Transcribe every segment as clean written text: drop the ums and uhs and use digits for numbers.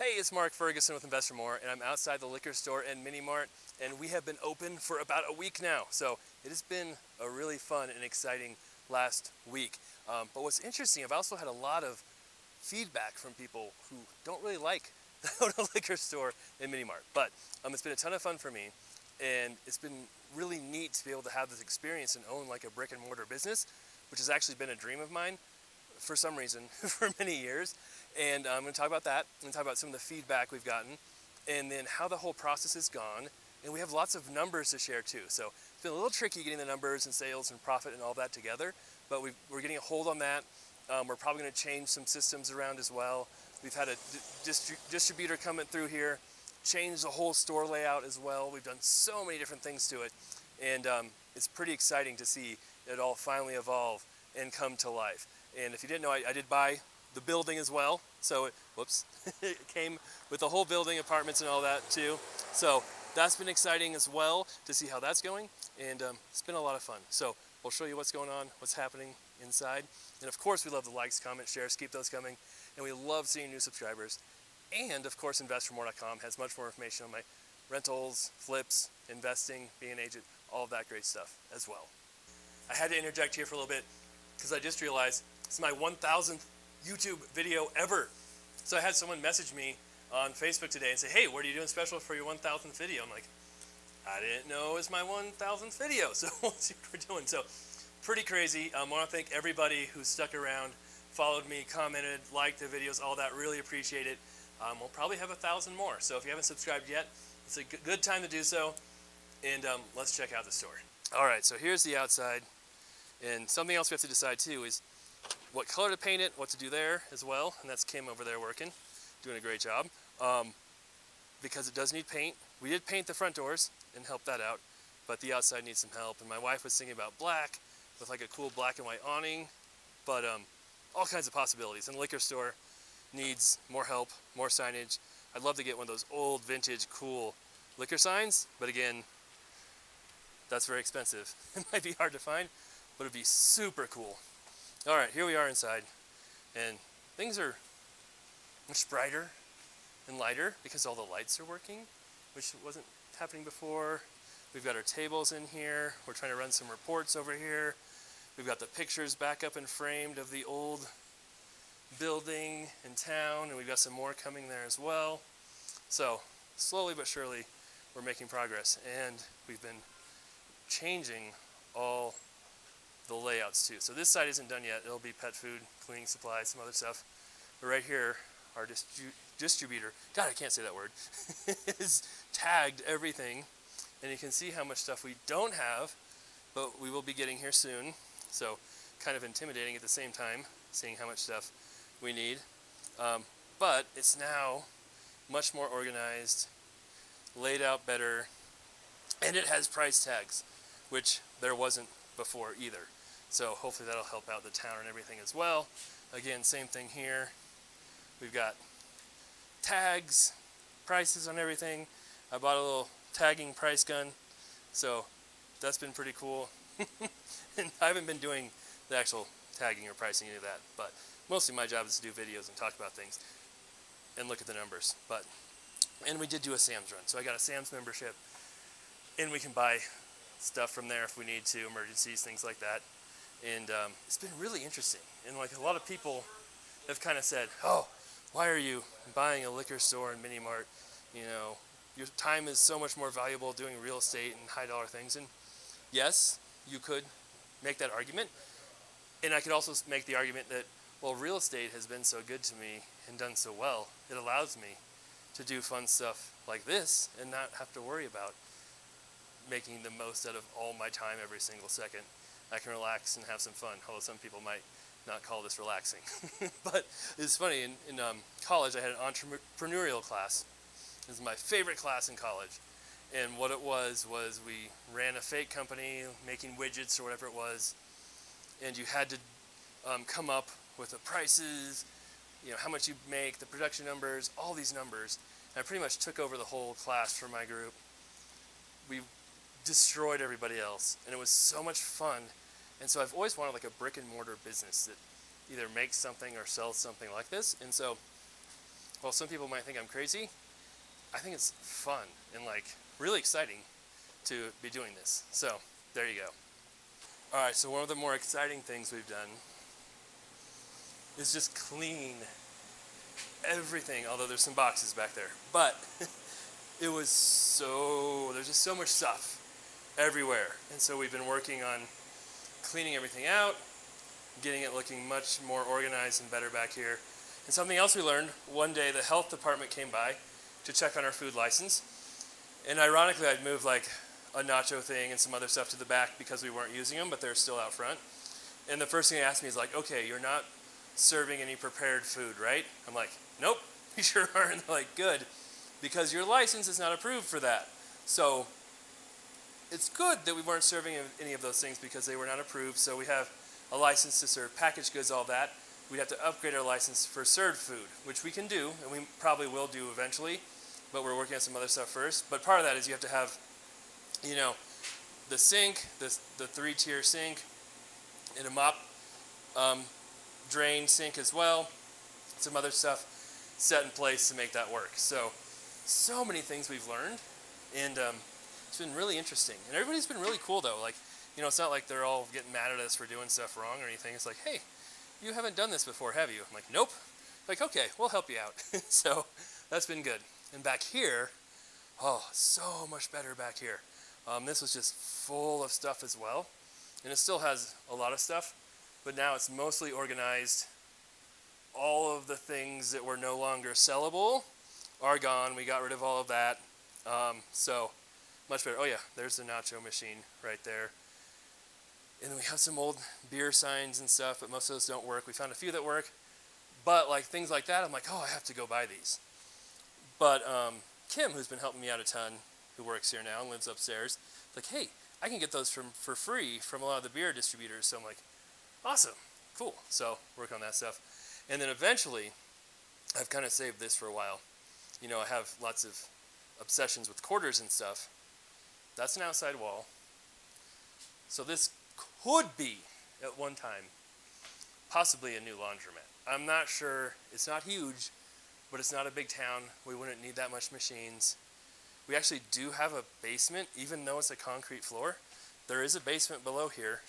Hey, it's Mark Ferguson with Investor More, and I'm outside the liquor store and Mini-mart, and we have been open for about a week now. So it has been a really fun and exciting last week. But what's interesting, I've also had a lot of feedback from people who don't really like the liquor store and Mini-mart. But it's been a ton of fun for me, and it's been really neat to be able to have this experience and own like a brick and mortar business, which has actually been a dream of mine for some reason for many years. And I'm going to talk about that. I'm going to talk about some of the feedback we've gotten and then how the whole process has gone. And we have lots of numbers to share too. So it's been a little tricky getting the numbers and sales and profit and all that together, but we're getting a hold on that. We're probably going to change some systems around as well. We've had a distributor coming through here, change the whole store layout as well. We've done so many different things to it. And it's pretty exciting to see it all finally evolve and come to life. And if you didn't know, I did buy the building as well. So it came with the whole building, apartments and all that too. So that's been exciting as well to see how that's going. And it's been a lot of fun. So we'll show you what's going on, what's happening inside. And of course, we love the likes, comments, shares, keep those coming. And we love seeing new subscribers. And of course, investormore.com has much more information on my rentals, flips, investing, being an agent, all of that great stuff as well. I had to interject here for a little bit because I just realized it's my 1000th YouTube video ever. So I had someone message me on Facebook today and say, hey, what are you doing special for your 1000th video? I'm like, I didn't know it was my 1000th video, so we'll see what we're doing. So pretty crazy. I want to thank everybody who stuck around, followed me, commented, liked the videos, all that. Really appreciate it. We'll probably have 1,000 more. So if you haven't subscribed yet, it's a good time to do so. And let's check out the store. All right, so here's the outside. And something else we have to decide too is what color to paint it, what to do there as well. And that's Kim over there working, doing a great job. Because it does need paint. We did paint the front doors and help that out, but the outside needs some help. And my wife was thinking about black with like a cool black and white awning, but all kinds of possibilities. And the liquor store needs more help, more signage. I'd love to get one of those old vintage cool liquor signs, but again, that's very expensive. It might be hard to find, but it'd be super cool. All right, here we are inside, and things are much brighter and lighter because all the lights are working, which wasn't happening before. We've got our tables in here. We're trying to run some reports over here. We've got the pictures back up and framed of the old building in town, and we've got some more coming there as well. So slowly but surely, we're making progress, and we've been changing all the layouts too. So this side isn't done yet. It'll be pet food, cleaning supplies, some other stuff. But right here, our distributor, God, I can't say that word, is tagged everything. And you can see how much stuff we don't have, but we will be getting here soon. So kind of intimidating at the same time, seeing how much stuff we need. But it's now much more organized, laid out better, and it has price tags, which there wasn't before either. So hopefully that'll help out the town and everything as well. Again, same thing here. We've got tags, prices on everything. I bought a little tagging price gun, so that's been pretty cool. And I haven't been doing the actual tagging or pricing, any of that, but mostly my job is to do videos and talk about things and look at the numbers. And we did do a Sam's run, so I got a Sam's membership, and we can buy stuff from there if we need to, emergencies, things like that. And it's been really interesting. And like a lot of people have kind of said, oh, why are you buying a liquor store and Mini-mart? You know, your time is so much more valuable doing real estate and high dollar things. And yes, you could make that argument. And I could also make the argument that, well, real estate has been so good to me and done so well, it allows me to do fun stuff like this and not have to worry about making the most out of all my time every single second. I can relax and have some fun, although some people might not call this relaxing. But it's funny, in college I had an entrepreneurial class. It was my favorite class in college. And what it was we ran a fake company making widgets or whatever it was, and you had to come up with the prices, you know, how much you make, the production numbers, all these numbers. And I pretty much took over the whole class for my group. We destroyed everybody else, and it was so much fun. And so I've always wanted like a brick and mortar business that either makes something or sells something like this. And so while some people might think I'm crazy, I think it's fun and like really exciting to be doing this. So there you go. All right, so one of the more exciting things we've done is just clean everything, although there's some boxes back there. But there's just so much stuff everywhere. And so we've been working on cleaning everything out, getting it looking much more organized and better back here. And something else we learned, one day the health department came by to check on our food license. And ironically, I'd moved like a nacho thing and some other stuff to the back because we weren't using them, but they're still out front. And the first thing they asked me is like, okay, you're not serving any prepared food, right? I'm like, nope, we sure are. And they're like, good, because your license is not approved for that. So it's good that we weren't serving any of those things because they were not approved. So we have a license to serve packaged goods, all that. We'd have to upgrade our license for served food, which we can do, and we probably will do eventually, but we're working on some other stuff first. But part of that is you have to have, you know, the sink, the 3-tier sink, and a mop drain sink as well, some other stuff set in place to make that work. So many things we've learned, and it's been really interesting. And everybody's been really cool though. Like, you know, it's not like they're all getting mad at us for doing stuff wrong or anything. It's like, hey, you haven't done this before, have you? I'm like, nope. Like, okay, we'll help you out. So that's been good. And back here, oh, so much better back here. This was just full of stuff as well. And it still has a lot of stuff, but now it's mostly organized. All of the things that were no longer sellable are gone. We got rid of all of that. So much better. Oh yeah, there's the nacho machine right there. And then we have some old beer signs and stuff, but most of those don't work. We found a few that work, but like things like that, I'm like, oh, I have to go buy these. But Kim, who's been helping me out a ton, who works here now and lives upstairs, like, hey, I can get those for free from a lot of the beer distributors. So I'm like, awesome, cool. So work on that stuff. And then eventually, I've kind of saved this for a while. You know, I have lots of obsessions with quarters and stuff. That's an outside wall. So this could be, at one time, possibly a new laundromat. I'm not sure. It's not huge, but it's not a big town. We wouldn't need that much machines. We actually do have a basement, even though it's a concrete floor. There is a basement below here.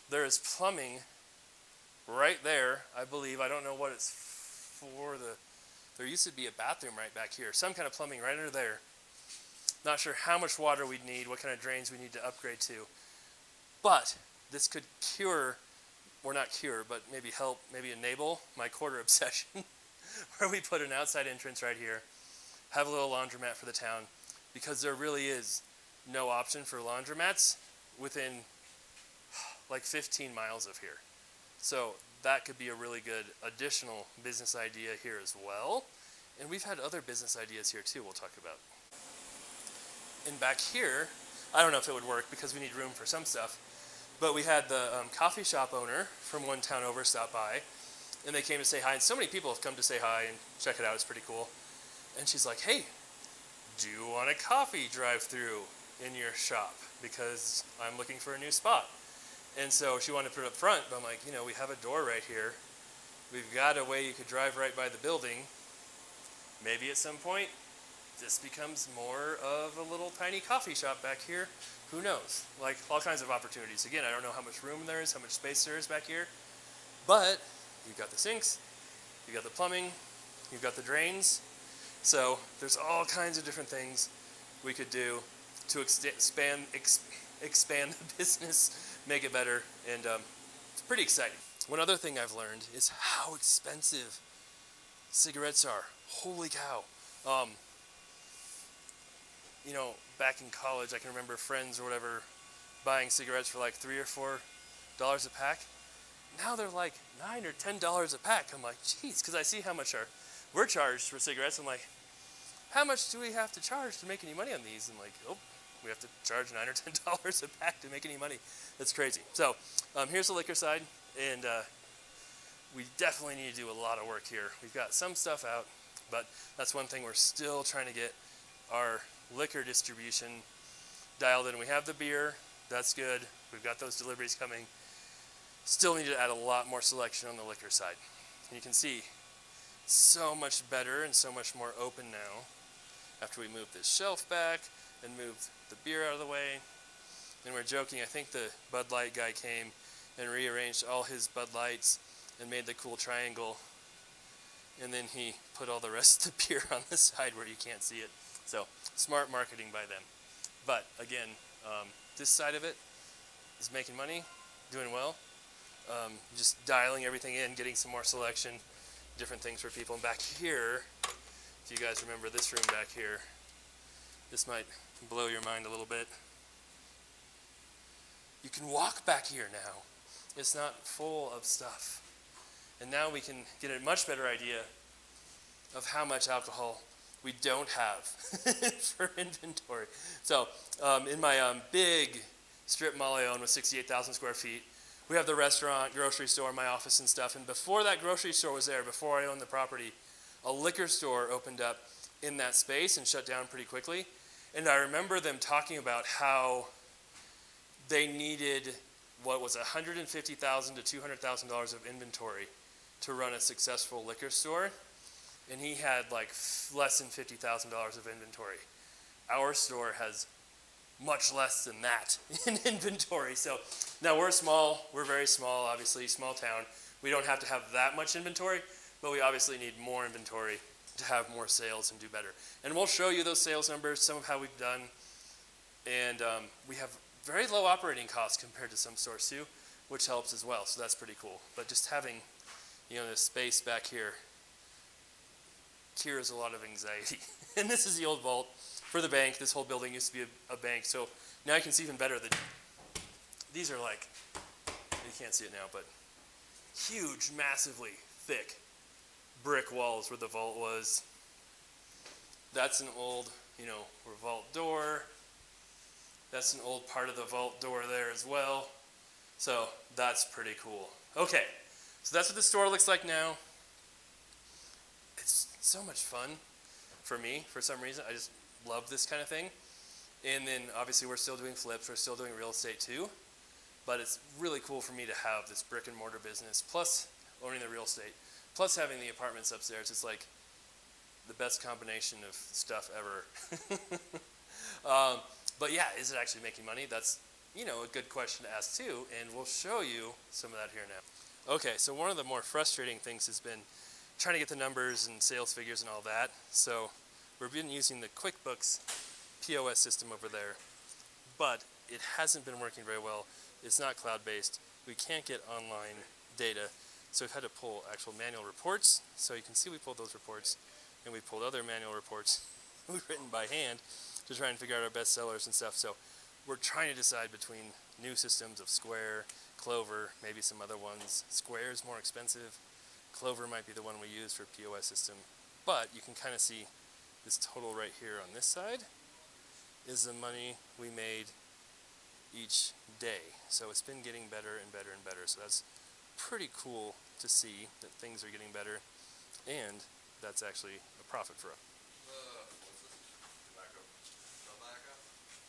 There is plumbing right there, I believe. I don't know what it's for. There used to be a bathroom right back here. Some kind of plumbing right under there. Not sure how much water we'd need, what kind of drains we need to upgrade to. But this could cure, or not cure, but maybe help, maybe enable my quarter obsession, where we put an outside entrance right here, have a little laundromat for the town, because there really is no option for laundromats within like 15 miles of here. So that could be a really good additional business idea here as well. And we've had other business ideas here too we'll talk about. And back here, I don't know if it would work because we need room for some stuff, but we had the coffee shop owner from one town over stop by, and they came to say hi, and so many people have come to say hi and check it out. It's pretty cool. And she's like, hey, do you want a coffee drive-through in your shop? Because I'm looking for a new spot. And so she wanted to put it up front, but I'm like, you know, we have a door right here. We've got a way you could drive right by the building. Maybe at some point, this becomes more of a little tiny coffee shop back here. Who knows? Like, all kinds of opportunities. Again, I don't know how much room there is, how much space there is back here. But you've got the sinks, you've got the plumbing, you've got the drains. So there's all kinds of different things we could do to expand the business, make it better, and it's pretty exciting. One other thing I've learned is how expensive cigarettes are. Holy cow. You know, back in college, I can remember friends or whatever buying cigarettes for like $3 or $4 a pack. Now they're like $9 or $10 a pack. I'm like, geez, because I see how much we're charged for cigarettes. I'm like, how much do we have to charge to make any money on these? I'm like, oh, we have to charge $9 or $10 a pack to make any money. That's crazy. So here's the liquor side, and we definitely need to do a lot of work here. We've got some stuff out, but that's one thing we're still trying to get our liquor distribution dialed in. We have the beer, that's good. We've got those deliveries coming. Still need to add a lot more selection on the liquor side. And you can see so much better and so much more open now after we moved this shelf back and moved the beer out of the way. And we're joking, I think the Bud Light guy came and rearranged all his Bud Lights and made the cool triangle, and then he put all the rest of the beer on the side where you can't see it. So smart marketing by them. But again, this side of it is making money, doing well, just dialing everything in, getting some more selection, different things for people. And back here, if you guys remember this room back here, this might blow your mind a little bit. You can walk back here now. It's not full of stuff. And now we can get a much better idea of how much alcohol we don't have for inventory. So in my big strip mall I own with 68,000 square feet, we have the restaurant, grocery store, my office and stuff. And before that grocery store was there, before I owned the property, a liquor store opened up in that space and shut down pretty quickly. And I remember them talking about how they needed, what was $150,000 to $200,000 of inventory to run a successful liquor store. And he had like less than $50,000 of inventory. Our store has much less than that in inventory. So now we're very small, obviously, small town. We don't have to have that much inventory, but we obviously need more inventory to have more sales and do better. And we'll show you those sales numbers, some of how we've done. And we have very low operating costs compared to some stores too, which helps as well. So that's pretty cool. But just having, this space back here cures a lot of anxiety. And this is the old vault for the bank. This whole building used to be a bank. So now you can see even better that these are like, you can't see it now, but huge, massively thick brick walls where the vault was. That's an old, vault door. That's an old part of the vault door there as well. So that's pretty cool. Okay, so that's what the store looks like now. It's so much fun for me, for some reason. I just love this kind of thing. And then obviously we're still doing flips, we're still doing real estate too. But it's really cool for me to have this brick and mortar business, plus owning the real estate, plus having the apartments upstairs. It's like the best combination of stuff ever. But yeah, is it actually making money? That's, a good question to ask too, and we'll show you some of that here now. Okay, so one of the more frustrating things has been trying to get the numbers and sales figures and all that. So we've been using the QuickBooks POS system over there, but it hasn't been working very well. It's not cloud-based. We can't get online data, so we've had to pull actual manual reports. So you can see we pulled those reports, and we pulled other manual reports we've written by hand to try and figure out our best sellers and stuff. So we're trying to decide between new systems of Square, Clover, maybe some other ones. Square is more expensive. Clover might be the one we use for POS system. But you can kind of see this total right here on this side is the money we made each day. So it's been getting better and better and better. So that's pretty cool to see that things are getting better, and that's actually a profit for us. What's this? Tobacco. Tobacco?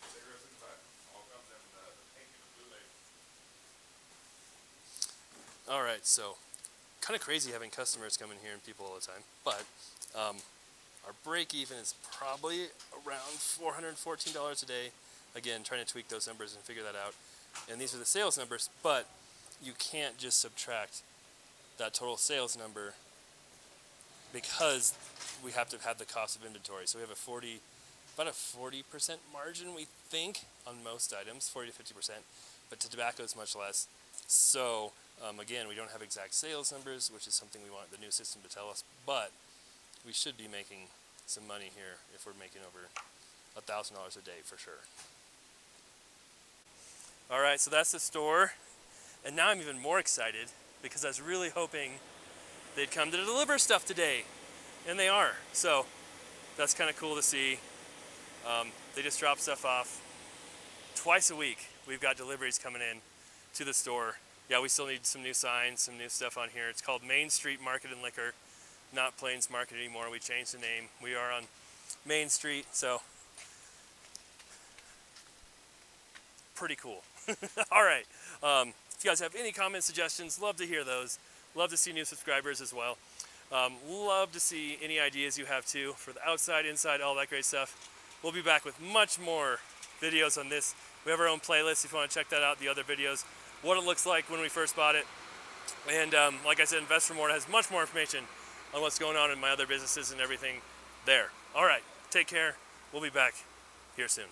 Cigarettes and tobacco. All comes in the pink and the blue label. All right, so kind of crazy having customers come in here and people all the time, but our break even is probably around $414 a day. Again, trying to tweak those numbers and figure that out. And these are the sales numbers, but you can't just subtract that total sales number because we have to have the cost of inventory. So we have about a 40% margin, we think, on most items, 40 to 50%, but to tobacco is much less. So again, we don't have exact sales numbers, which is something we want the new system to tell us, but we should be making some money here if we're making over $1,000 a day for sure. All right, so that's the store, and now I'm even more excited because I was really hoping they'd come to deliver stuff today, and they are. So that's kind of cool to see. They just drop stuff off twice a week. We've got deliveries coming in to the store. Yeah, we still need some new signs, some new stuff on here. It's called Main Street Market and Liquor, not Plains Market anymore. We changed the name. We are on Main Street, so pretty cool. All right. If you guys have any comments, suggestions, love to hear those. Love to see new subscribers as well. Love to see any ideas you have too for the outside, inside, all that great stuff. We'll be back with much more videos on this. We have our own playlist if you want to check that out, the other videos, what it looks like when we first bought it. And like I said, Invest for More has much more information on what's going on in my other businesses and everything there. All right, take care. We'll be back here soon.